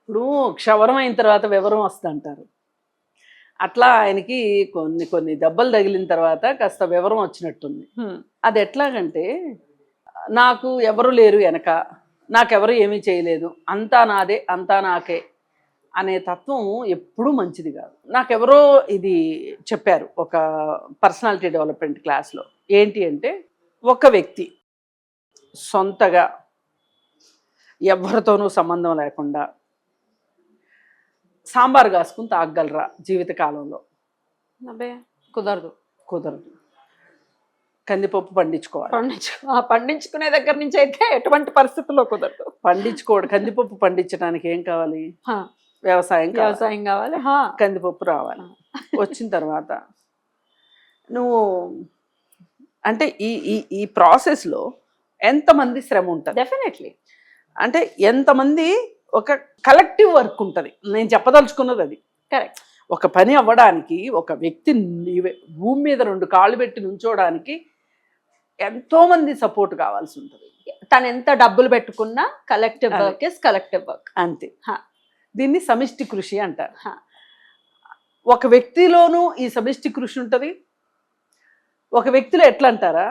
ఇప్పుడు క్షవరం అయిన తర్వాత వివరం వస్తుందంటారు. అట్లా ఆయనకి కొన్ని కొన్ని దెబ్బలు తగిలిన తర్వాత కాస్త వివరం వచ్చినట్టుంది. అది ఎట్లాగంటే, నాకు ఎవరు లేరు వెనక, నాకెవరు ఏమీ చేయలేదు, అంతా నాదే, అంతా నాకే అనే తత్వం ఎప్పుడూ మంచిది కాదు. నాకెవరో ఇది చెప్పారు ఒక పర్సనాలిటీ డెవలప్మెంట్ క్లాస్లో. ఏంటి అంటే, ఒక వ్యక్తి సొంతగా ఎవరితోనూ సంబంధం లేకుండా సాంబార్ కాసుకుని తాగలరా జీవితకాలంలో? అబ్బే కుదరదు. కుదరదు. కందిపప్పు పండించుకోవాలి. పండించుకునే దగ్గర నుంచి అయితే ఎటువంటి పరిస్థితుల్లో కుదరదు. పండించుకోవడం, కందిపప్పు పండించడానికి ఏం కావాలి? వ్యవసాయం కావాలి. కందిపప్పు రావాలి. వచ్చిన తర్వాత నువ్వు అంటే ఈ ఈ ఈ ప్రాసెస్లో ఎంతమంది శ్రమ ఉంటుంది? డెఫినెట్లీ. అంటే ఎంతమంది ఒక కలెక్టివ్ వర్క్ ఉంటుంది. నేను చెప్పదలుచుకున్నది అది. కరెక్ట్. ఒక పని అవ్వడానికి, ఒక వ్యక్తి భూమి మీద 2 కాళ్ళు పెట్టి నుంచోడానికి ఎంతోమంది సపోర్ట్ కావాల్సి ఉంటుంది. తను ఎంత డబ్బులు పెట్టుకున్నా collective work is collective work. అంతే. దీన్ని సమిష్టి కృషి అంటారు. ఒక వ్యక్తిలోనూ ఈ సమిష్టి కృషి ఉంటుంది. ఒక వ్యక్తిలో ఎట్లా అంటారా,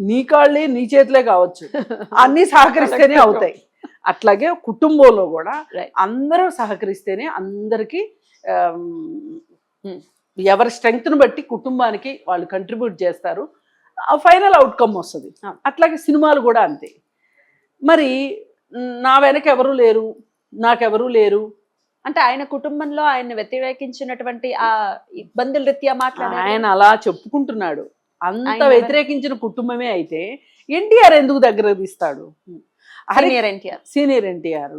నీ కాళ్ళే నీ చేతులే కావచ్చు, అన్నీ సహకరిస్తేనే అవుతాయి. అట్లాగే కుటుంబంలో కూడా అందరూ సహకరిస్తేనే అందరికీ ఎవరి స్ట్రెంగ్త్ను బట్టి కుటుంబానికి వాళ్ళు కంట్రిబ్యూట్ చేస్తారు, ఫైనల్ అవుట్కమ్ వస్తుంది. అట్లాగే సినిమాలు కూడా అంతే. మరి నా వెనక ఎవరు లేరు, నాకెవరూ లేరు అంటే ఆయన కుటుంబంలో ఆయన వ్యతిరేకించినటువంటి ఆ ఇబ్బందుల రీత్యా మాట్లాడారు. ఆయన అలా చెప్పుకుంటున్నాడు. అంత వ్యతిరేకించిన కుటుంబమే అయితే ఎన్టీఆర్ ఎందుకు దగ్గర తీస్తాడు? సీనియర్ ఎన్టీఆర్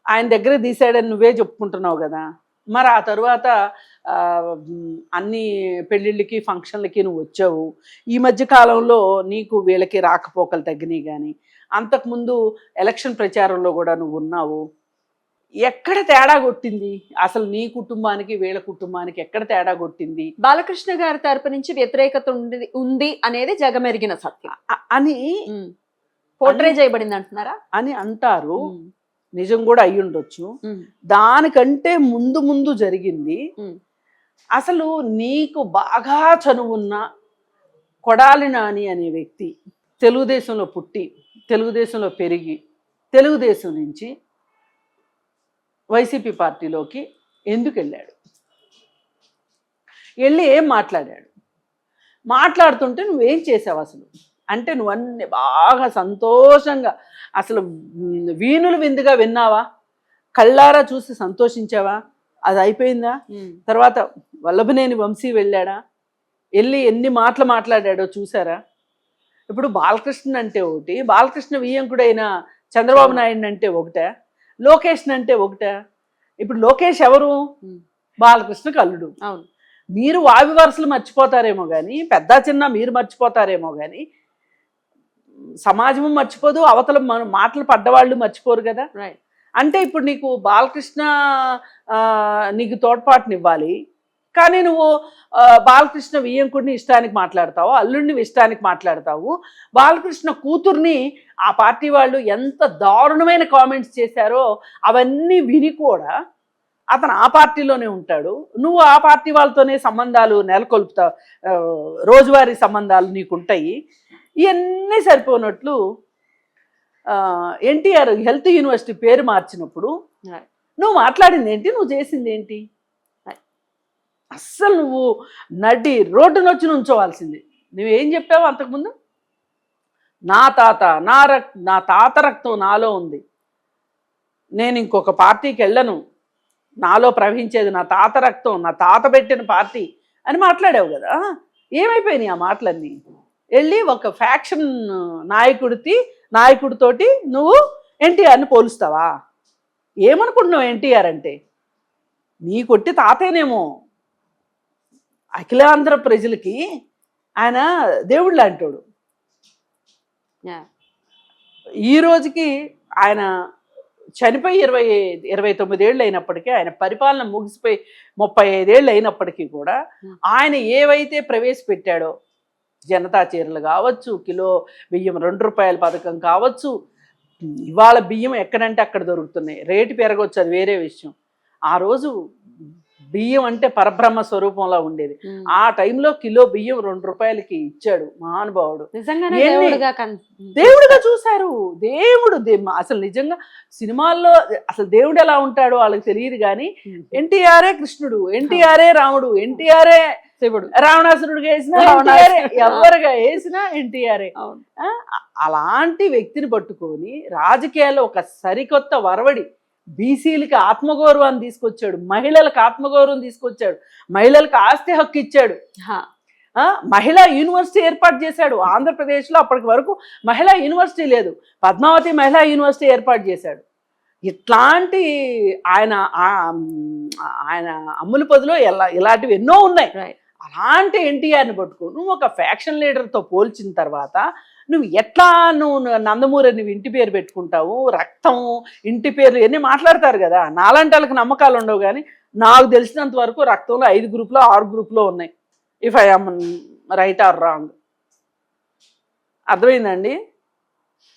ఆయన దగ్గర తీసాడని నువ్వే చెప్పుకుంటున్నావు కదా. మరి ఆ తరువాత అన్ని పెళ్ళిళ్ళకి ఫంక్షన్లకి నువ్వు వచ్చావు. ఈ మధ్య కాలంలో నీకు వీళ్ళకి రాకపోకలు తగ్గినాయి, కానీ అంతకుముందు ఎలక్షన్ ప్రచారంలో కూడా నువ్వు ఉన్నావు. ఎక్కడ తేడా కొట్టింది అసలు? నీ కుటుంబానికి వీళ్ళ కుటుంబానికి ఎక్కడ తేడా కొట్టింది? బాలకృష్ణ గారి తరపు నుంచి వ్యతిరేకత ఉంది అనేది జగమెరిగిన సత్యం అని పోర్ట్రే చేయబడింది అంటున్నారా అని అంటారు. నిజం కూడా అయ్యి ఉండొచ్చు. దానికంటే ముందు జరిగింది. అసలు నీకు బాగా చనువున్న కొడాలి నాని అనే వ్యక్తి తెలుగుదేశంలో పుట్టి, తెలుగుదేశంలో పెరిగి, తెలుగుదేశం నుంచి వైసీపీ పార్టీలోకి ఎందుకు వెళ్ళాడు? వెళ్ళి ఏం మాట్లాడాడు? మాట్లాడుతుంటే నువ్వేం చేసావు అసలు? అంటే నువ్వన్నీ బాగా సంతోషంగా అసలు వీణులు విందుగా విన్నావా? కళ్ళారా చూసి సంతోషించావా? అది అయిపోయిందా? తర్వాత వల్లభనేని వంశీ వెళ్ళాడా? వెళ్ళి ఎన్ని మాటలు మాట్లాడాడో చూసారా? ఇప్పుడు బాలకృష్ణ అంటే ఒకటి, బాలకృష్ణ వియ్యంకుడైన చంద్రబాబు నాయుడు అంటే ఒకటే, లోకేష్ అంటే ఒకటే. ఇప్పుడు లోకేష్ ఎవరు? బాలకృష్ణకు అల్లుడు. అవును. మీరు వావి వరుసలు మర్చిపోతారేమో కానీ, పెద్ద చిన్న మీరు మర్చిపోతారేమో కానీ సమాజము మర్చిపోదు, అవతల మాటలు పడ్డవాళ్ళు మర్చిపోరు కదా. అంటే ఇప్పుడు నీకు బాలకృష్ణ నీకు తోడ్పాటునివ్వాలి, కానీ నువ్వు బాలకృష్ణ వియ్యంకుడిని ఇష్టానికి మాట్లాడతావు, అల్లుడిని ఇష్టానికి మాట్లాడతావు. బాలకృష్ణ కూతుర్ని ఆ పార్టీ వాళ్ళు ఎంత దారుణమైన కామెంట్స్ చేశారో అవన్నీ విని కూడా అతను ఆ పార్టీలోనే ఉంటాడు. నువ్వు ఆ పార్టీ వాళ్ళతోనే సంబంధాలు నెలకొల్పుతావు, రోజువారీ సంబంధాలు నీకుంటాయి. ఇవన్నీ సరిపోనట్లు ఎన్టీఆర్ హెల్త్ యూనివర్సిటీ పేరు మార్చినప్పుడు నువ్వు మాట్లాడింది ఏంటి? నువ్వు చేసింది ఏంటి? అస్సలు నువ్వు నడి రోడ్డునొచ్చి నుంచోవాల్సింది. నువ్వేం చెప్పావు అంతకుముందు? నా తాత రక్తం నాలో ఉంది, నేను ఇంకొక పార్టీకి వెళ్ళను, నాలో ప్రవహించేది నా తాత రక్తం, నా తాత పెట్టిన పార్టీ అని మాట్లాడావు కదా. ఏమైపోయినాయి ఆ మాటలన్నీ? వెళ్ళి ఒక ఫ్యాక్షన్ నాయకుడితోటి నువ్వు ఎన్టీఆర్ని పోలుస్తావా? ఏమనుకుంటున్నావు ఎన్టీఆర్ అంటే? నీ కొట్టి తాతేనేమో, అఖిలాంధ్ర ప్రజలకి ఆయన దేవుడు లాంటోడు. ఈ రోజుకి ఆయన చనిపోయి 29 ఏళ్ళు అయినప్పటికీ, ఆయన పరిపాలన ముగిసిపోయి 35 ఏళ్ళు అయినప్పటికీ కూడా ఆయన ఏవైతే ప్రవేశపెట్టాడో, జనతా చీరలు కావచ్చు, కిలో బియ్యం 2 రూపాయల పథకం కావచ్చు, ఇవాళ బియ్యం ఎక్కడంటే అక్కడ దొరుకుతున్నాయి, రేటు పెరగవచ్చు, అది వేరే విషయం. ఆ రోజు బియ్యం అంటే పరబ్రహ్మ స్వరూపంలా ఉండేది. ఆ టైంలో కిలో బియ్యం 2 రూపాయలకి ఇచ్చాడు మహానుభావుడు. నిజంగానే ఎన్ని- దేవుడుగా దేవుడుగా చూశారు. దేవుడు అసలు నిజంగా సినిమాల్లో అసలు దేవుడు ఎలా ఉంటాడో వాళ్ళకి తెలియదు కానీ ఎన్టీఆర్ఏ కృష్ణుడు, ఎన్టీఆర్ఏ రాముడు, ఎన్టీఆర్ఏ శివుడు, రావణాసురుడిగా వేసినా ఎవరుగా వేసినా ఎన్టీఆర్ఏ. అలాంటి వ్యక్తిని పట్టుకొని రాజకీయాల్లో ఒక సరికొత్త వరవడి, బీసీలకి ఆత్మగౌరవాన్ని తీసుకొచ్చాడు, మహిళలకు ఆత్మగౌరవం తీసుకొచ్చాడు, మహిళలకు ఆస్తి హక్కు ఇచ్చాడు, మహిళా యూనివర్సిటీ ఏర్పాటు చేశాడు. ఆంధ్రప్రదేశ్లో అప్పటి వరకు మహిళా యూనివర్సిటీ లేదు, పద్మావతి మహిళా యూనివర్సిటీ ఏర్పాటు చేశాడు. ఇట్లాంటి ఆయన ఆయన అమ్ముల పొదిలో ఇలాంటివి ఎన్నో ఉన్నాయి. అలాంటి ఎన్టీఆర్ని పట్టుకో నువ్వు ఒక ఫ్యాక్షన్ లీడర్తో పోల్చిన తర్వాత నువ్వు ఎట్లా నందమూరి నువ్వు ఇంటి పేరు పెట్టుకుంటావు, రక్తం, ఇంటి పేర్లు ఇవన్నీ మాట్లాడతారు కదా. నాలాంటి వాళ్ళకి నమ్మకాలు ఉండవు కానీ నాకు తెలిసినంత వరకు రక్తంలో 5 గ్రూపులో 6 గ్రూపులో ఉన్నాయి, if I am right or wrong. అర్థమైందండి?